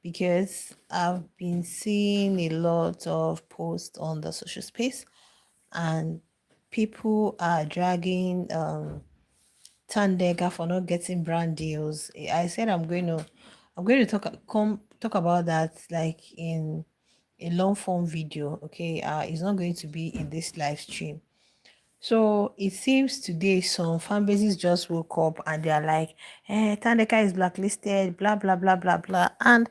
because I've been seeing a lot of posts on the social space, and people are dragging Tandega for not getting brand deals. I said I'm going to talk about that like in a long form video. Okay, it's not going to be in this live stream. So it seems today some fan bases just woke up and they are like, Tandeka is blacklisted, blah blah blah blah blah. And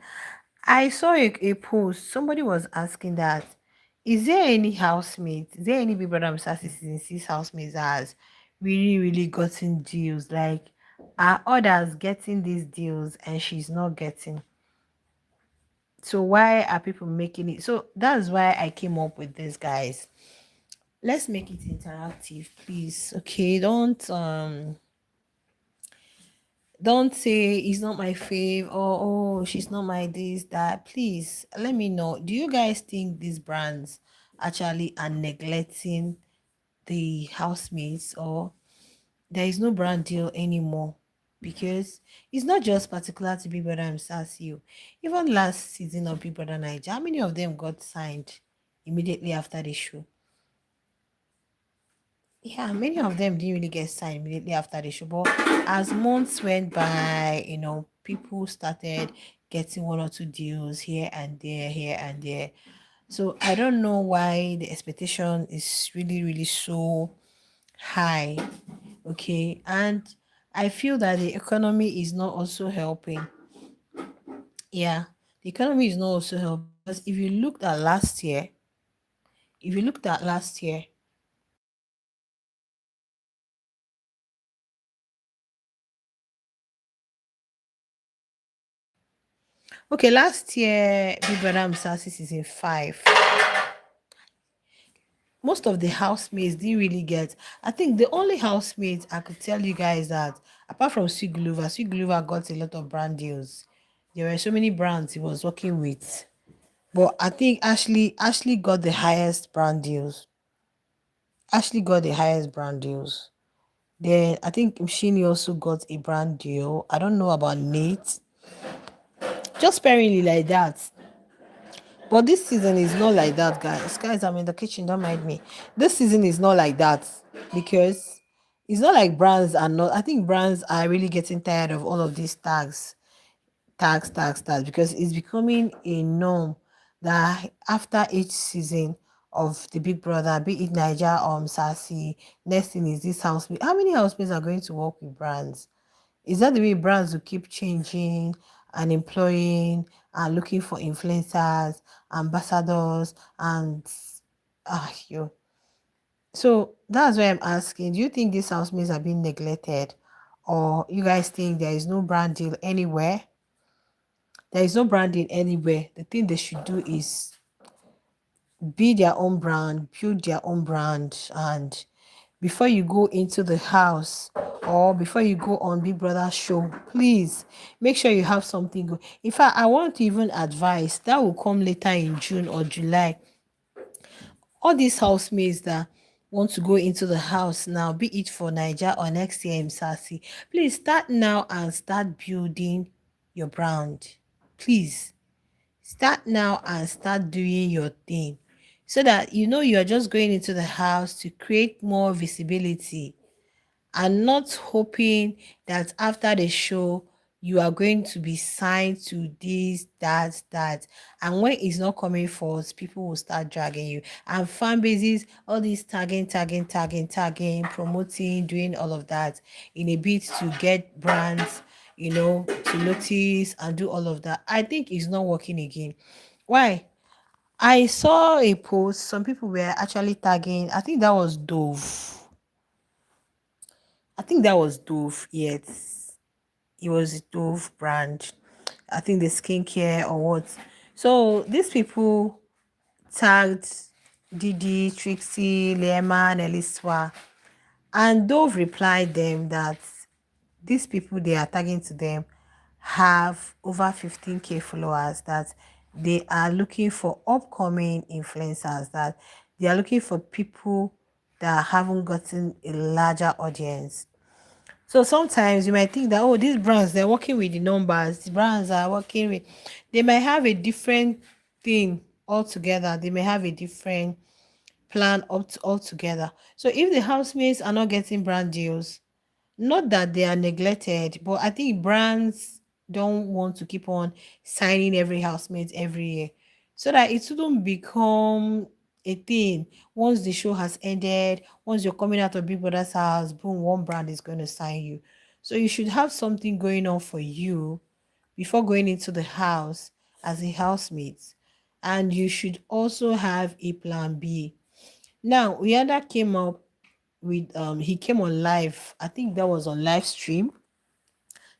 I saw a post. Somebody was asking that, is there any housemate, is there any Big Brother Msasi season 6 housemates that has really gotten deals? Like, are others getting these deals and she's not getting? So why are people making it? So that's why I came up with this, guys. Let's make it interactive, please. Okay, don't say it's not my fave, or oh, she's not my this that. Please let me know, do you guys think these brands actually are neglecting the housemates, or there is no brand deal anymore? Because it's not just particular to Big Brother and Sassy. Even last season of Big Brother Niger, how many of them got signed immediately after the show? Yeah, many of them didn't really get signed immediately after the show. But as months went by, people started getting one or two deals here and there, here and there. So I don't know why the expectation is really so high. Okay. And I feel that the economy is not also helping. Yeah, the economy is not also helping. Because if you looked at last year, okay, last year, Big Brother Msasi season 5, most of the housemates didn't really get. I think the only housemate I could tell you guys that, apart from Sweet got a lot of brand deals. There were so many brands he was working with. But I think Ashley got the highest brand deals. Ashley got the highest brand deals. Then I think Mshini also got a brand deal. I don't know about Nate. Just sparingly like that. But this season is not like that, guys. Guys, I'm in the kitchen, don't mind me. This season is not like that, because it's not like brands are not. I think brands are really getting tired of all of these tags, because it's becoming a norm that after each season of the Big Brother, be it Niger or Sassy, next thing is this housemate. How many housemates are going to work with brands? Is that the way brands will keep changing and employing and looking for influencers, ambassadors, and you? So that's why I'm asking. Do you think these housemates are being neglected, or you guys think there is no brand deal anywhere? There is no branding anywhere. The thing they should do is be their own brand, build their own brand, and before you go into the house or before you go on Big Brother show, please make sure you have something good. In fact, I want to even advise that will come later in June or July. All these housemates that want to go into the house now, be it for Niger or next year in Sassy, please start now and start building your brand. Please start now and start doing your thing, so that you're just going into the house to create more visibility, and not hoping that after the show you are going to be signed to this, that, and when it's not coming forth, people will start dragging you. And fan bases, all these tagging, promoting, doing all of that in a bid to get brands, to notice and do all of that. I think it's not working again. Why? I saw a post, some people were actually tagging, I think that was Dove. I think that was Dove. Yes, it was Dove brand. I think the skincare or what. So these people tagged Didi, Trixie, Lema, and Eliswa, and Dove replied them that these people they are tagging to them have over 15K followers, that they are looking for upcoming influencers, that they are looking for people that haven't gotten a larger audience. So sometimes you might think that, oh, these brands, they're working with the numbers. The brands are working with, they might have a different thing altogether. They may have a different plan altogether. So if the housemates are not getting brand deals, not that they are neglected, but I think brands don't want to keep on signing every housemate every year, so that it shouldn't become a thing. Once the show has ended, once you're coming out of Big Brother's house, boom, one brand is going to sign you. So you should have something going on for you before going into the house as a housemate. And you should also have a plan B. Now, Uyanda came up with he came on live. I think that was on live stream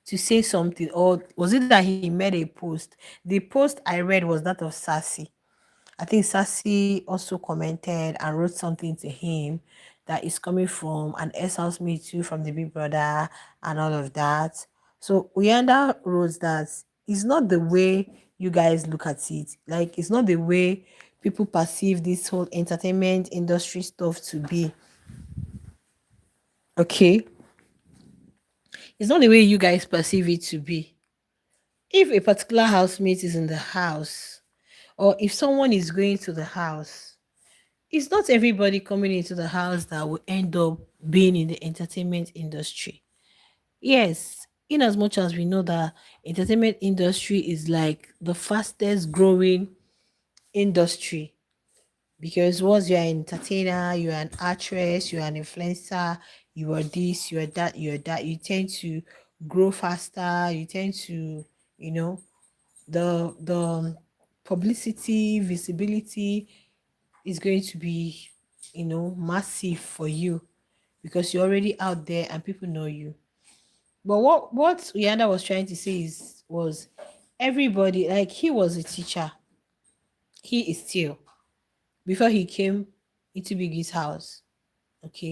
to say something, or was it that he made a post? The post I read was that of Sassy. I think Sassy also commented and wrote something to him that is coming from an ex-housemate too, from the Big Brother and all of that. So Uyanda wrote that it's not the way you guys look at it. Like, it's not the way people perceive this whole entertainment industry stuff to be. Okay, it's not the way you guys perceive it to be. If a particular housemate is in the house, or if someone is going to the house, it's not everybody coming into the house that will end up being in the entertainment industry. Yes, in as much as we know that entertainment industry is like the fastest growing industry, because once you're an entertainer, you're an actress, you're an influencer, you are this, you are that, you are that, you tend to grow faster, you tend to, you know, the publicity, visibility is going to be, massive for you, because you're already out there and people know you. But what Uyanda was trying to say was everybody, like, he was a teacher. He is still, before he came into Biggie's house. Okay.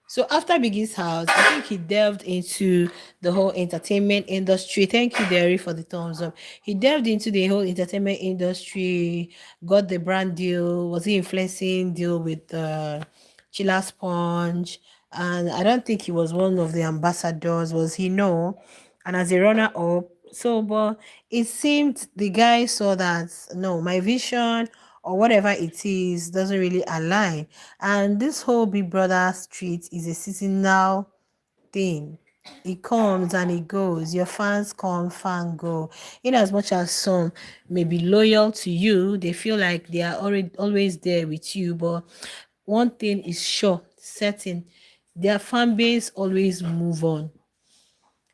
So after Biggie's house, I think he delved into the whole entertainment industry. Thank you, Derry, for the thumbs up. He delved into the whole entertainment industry, got the brand deal, was he influencing deal with Chilla Sponge. And I don't think he was one of the ambassadors, was he? No. And as a runner up, so, but it seemed the guy saw that, no, my vision or whatever it is doesn't really align. And this whole Big Brother street is a seasonal thing. It comes and it goes. Your fans come, fan go. In as much as some may be loyal to you, they feel like they are already always there with you. But one thing is sure, certain, their fan base always move on.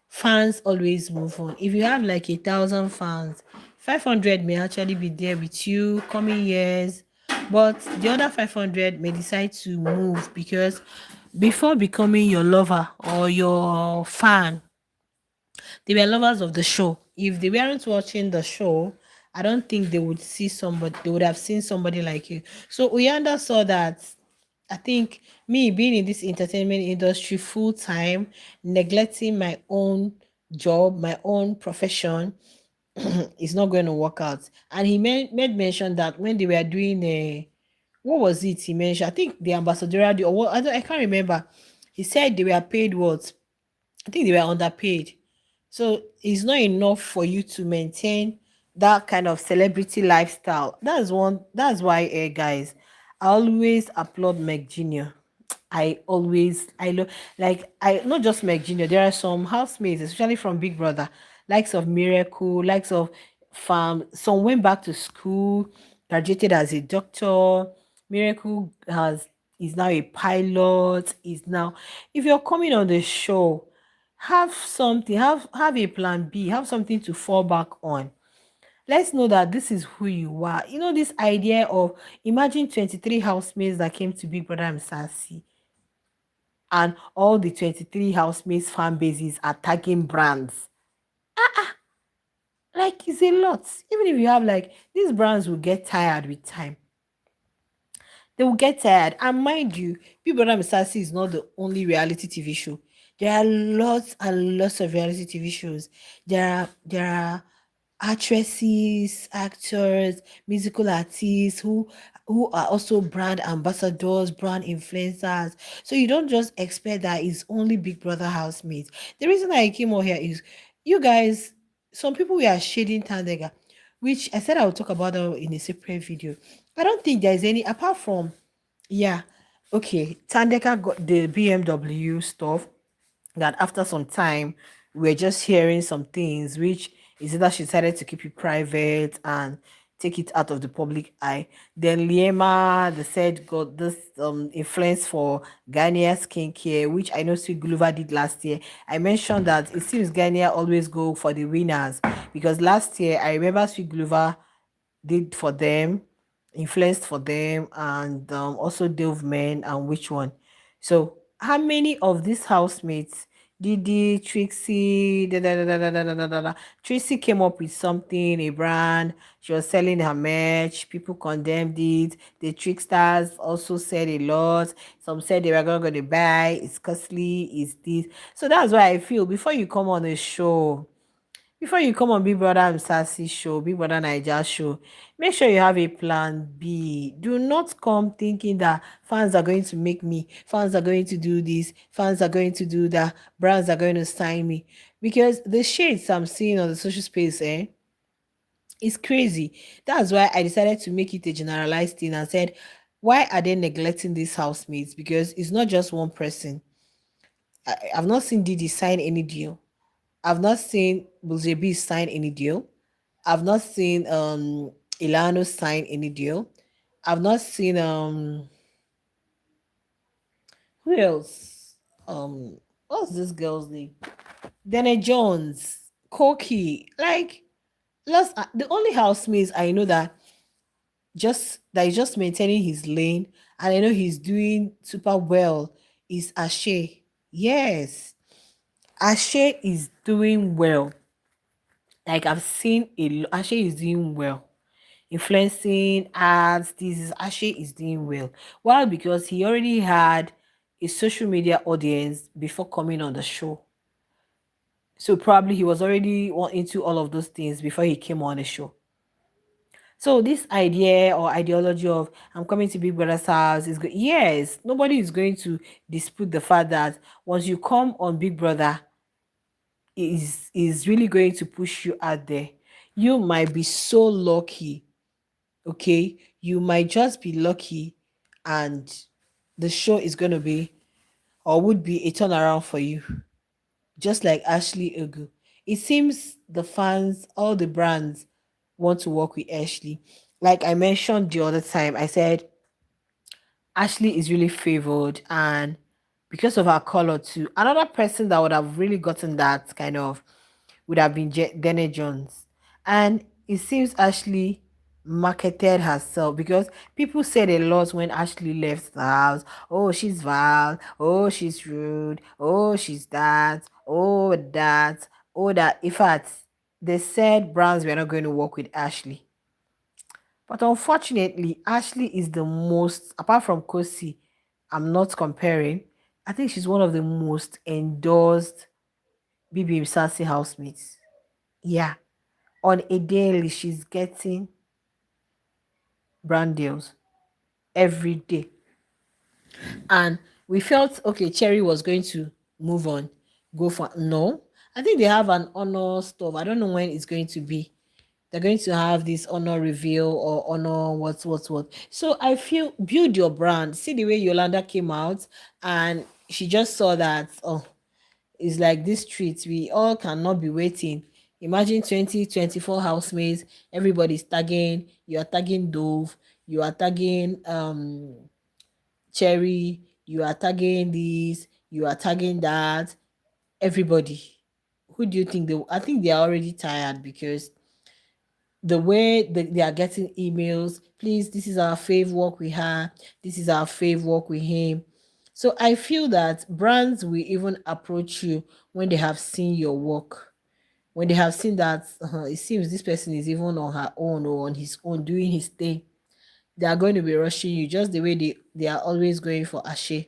Fans always move on. If you have like 1,000 fans, 500 may actually be there with you coming years, but the other 500 may decide to move, because before becoming your lover or your fan, they were lovers of the show. If they weren't watching the show, I don't think they would see somebody, they would have seen somebody like you. So Uyanda saw that. I think me being in this entertainment industry full time, neglecting my own job, my own profession, is not going to work out. And he made mention that when they were doing what was it he mentioned? I think the ambassadorial deal, or what, I can't remember. He said they were paid what? I think they were underpaid. So it's not enough for you to maintain that kind of celebrity lifestyle. That's one. That's why, guys, I always applaud Meg Junior. I love, like, I not just Meg Junior. There are some housemates, especially from Big Brother, likes of Miracle, likes of Farm. Some went back to school, graduated as a doctor. Miracle has is now a pilot. Is now, if you're coming on the show, have something, have a plan B, have something to fall back on. Let's know that this is who you are. You know, this idea of, imagine 23 housemates that came to Big Brother Mzansi, and all the 23 housemates fan bases are tagging brands. Like, it's a lot. Even if you have, like, these brands will get tired with time. They will get tired. And mind you, Big Brother Mzansi is not the only reality TV show. There are lots and lots of reality TV shows. There are actresses, actors, musical artists who are also brand ambassadors, brand influencers. So you don't just expect that it's only Big Brother housemates. The reason I came out here is you guys, some people we are shading Tandega, which I said I will talk about that in a separate video. I don't think there's any apart from yeah. Okay, Tandeka got the BMW stuff that after some time we're just hearing some things which is either she decided to keep it private and take it out of the public eye. Then Liema, they said, got this influence for Ghanaian skincare, which I know Sweet Glover did last year. I mentioned that it seems Ghanaian always go for the winners because last year I remember Sweet Glover did for them, influenced for them, and also Dove Men and which one. So, how many of these housemates, Didi, Trixie, Trixie came up with something, a brand. She was selling her merch. People condemned it. The tricksters also said a lot. Some said they were not going to buy. It's costly. It's this. So that's why I feel before you come on Big Brother Msasi show, Big Brother Niger show, make sure you have a plan B. Do not come thinking that fans are going to make me, fans are going to do this, fans are going to do that, brands are going to sign me. Because the shades I'm seeing on the social space, is crazy. That's why I decided to make it a generalized thing and said, why are they neglecting these housemates? Because it's not just one person. I've not seen Didi sign any deal. I've not seen Buzebi sign any deal. I've not seen Ilano sign any deal. I've not seen who else? What's this girl's name? Dana Jones, Koki. Like last the only housemates I know that is just maintaining his lane and I know he's doing super well is Ashe. Yes. Ashe is doing well. Like I've seen Ashe is doing well. Influencing ads, this is Ashe is doing well. Well, because he already had a social media audience before coming on the show. So probably he was already into all of those things before he came on the show. So this idea or ideology of I'm coming to Big Brother's house is good. Yes, nobody is going to dispute the fact that once you come on Big Brother, is really going to push you out there. You might be so lucky, okay? You might just be lucky, and the show is going to be or would be a turnaround for you, just like Ashley Ugu. It seems the fans, all the brands want to work with Ashley. Like I mentioned the other time, I said Ashley is really favored, and because of her color too. Another person that would have really gotten that kind of would have been Dene Jones. And it seems Ashley marketed herself because people said a lot when Ashley left the house. Oh, she's vile. Oh, she's rude. Oh, she's that. Oh, that. Oh, that. In fact, they said brands were not going to work with Ashley. But unfortunately, Ashley is the most, apart from Kosi, I'm not comparing. I think she's one of the most endorsed Bbmzansi housemates. Yeah. On a daily, she's getting brand deals every day. And we felt okay, Cherry was going to move on, go for no. I think they have an honor stuff. I don't know when it's going to be. They're going to have this honor reveal or honor what. So I feel build your brand. See the way Yolanda came out and she just saw that it's like this street. We all cannot be waiting. Imagine 2024 housemates, everybody's tagging, you are tagging Dove, you are tagging Cherry, you are tagging this, you are tagging that. Everybody. Who do you think I think they are already tired because the way they are getting emails, please, this is our fave work with her, this is our fave work with him. So I feel that brands will even approach you when they have seen your work, when they have seen that it seems this person is even on her own or on his own doing his thing. They are going to be rushing you just the way they are always going for Ashe.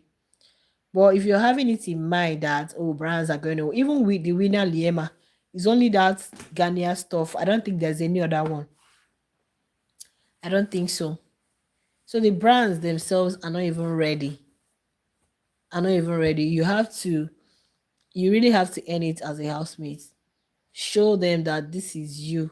But if you're having it in mind that brands are going to, even with the winner Liema, It's only that Ghanaian stuff. I don't think there's any other one. I don't think so. So the brands themselves are not even ready. Are not even ready. You really have to earn it as a housemate. Show them that this is you,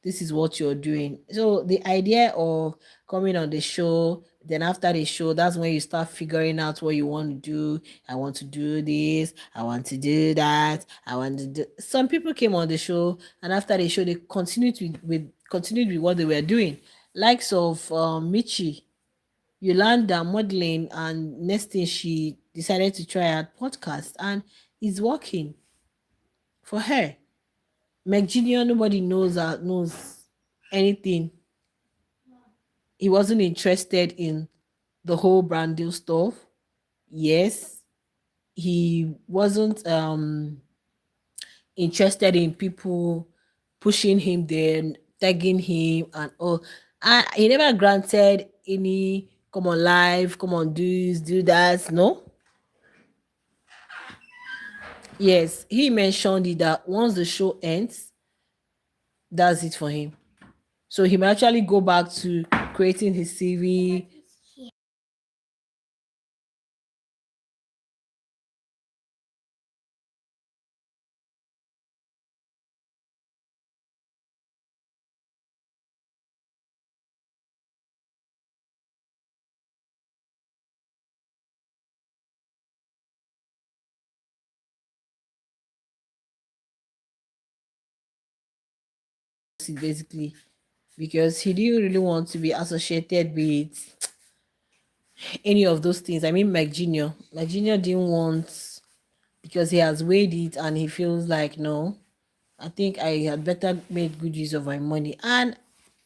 this is what you're doing. So the idea of coming on the show, then after the show, that's when you start figuring out what you want to do. I want to do this, I want to do that, I want to do. Some people came on the show, and after the show they continued with what they were doing, likes of Michi, Yolanda modeling, and next thing she decided to try out podcast, and it's working for her. McGenial, nobody knows anything. He wasn't interested in the whole brand deal stuff. Yes, he wasn't interested in people pushing him there, tagging him and all. And he never granted any come on live, come on do this, do that. No. Yes, he mentioned it that once the show ends, that's it for him. So he may actually go back to creating his CV. Basically, because he didn't really want to be associated with any of those things. I mean, Mike Jr. didn't want, because he has weighed it and he feels like, no, I think I had better made good use of my money. And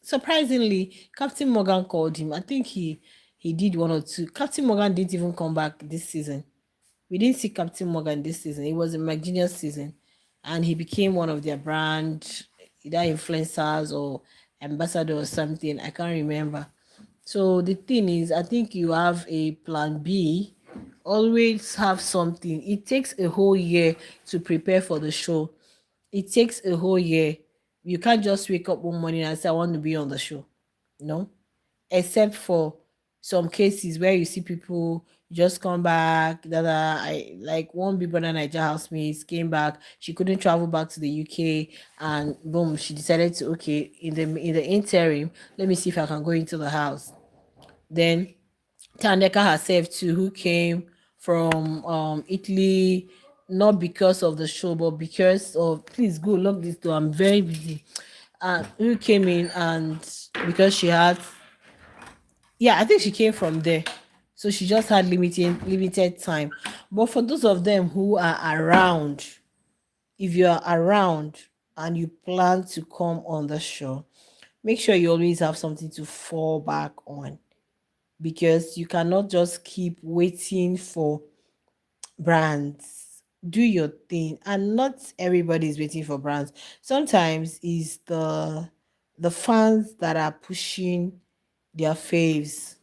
surprisingly, Captain Morgan called him. I think he did one or two. Captain Morgan didn't even come back this season. We didn't see Captain Morgan this season. It was a McGenius season, and he became one of their brand, either influencers or ambassador or something. I can't remember. So the thing is, I think you have a plan B. Always have something. It takes a whole year to prepare for the show. It takes a whole year. You can't just wake up one morning and say, I want to be on the show. No, except for some cases where you see people just come back that are, I like one Big Brother Niger housemates came back. She couldn't travel back to the UK, and boom, she decided to, okay, in the interim, let me see if I can go into the house. Then Tandeka herself too, who came from Italy, not because of the show, but because of, please go lock this door, I'm very busy. Who came in, and because she had, yeah, I think she came from there. So she just had limited time. But for those of them who are around, if you are around and you plan to come on the show, make sure you always have something to fall back on, because you cannot just keep waiting for brands. Do your thing, and not everybody is waiting for brands. Sometimes is the fans that are pushing their faves.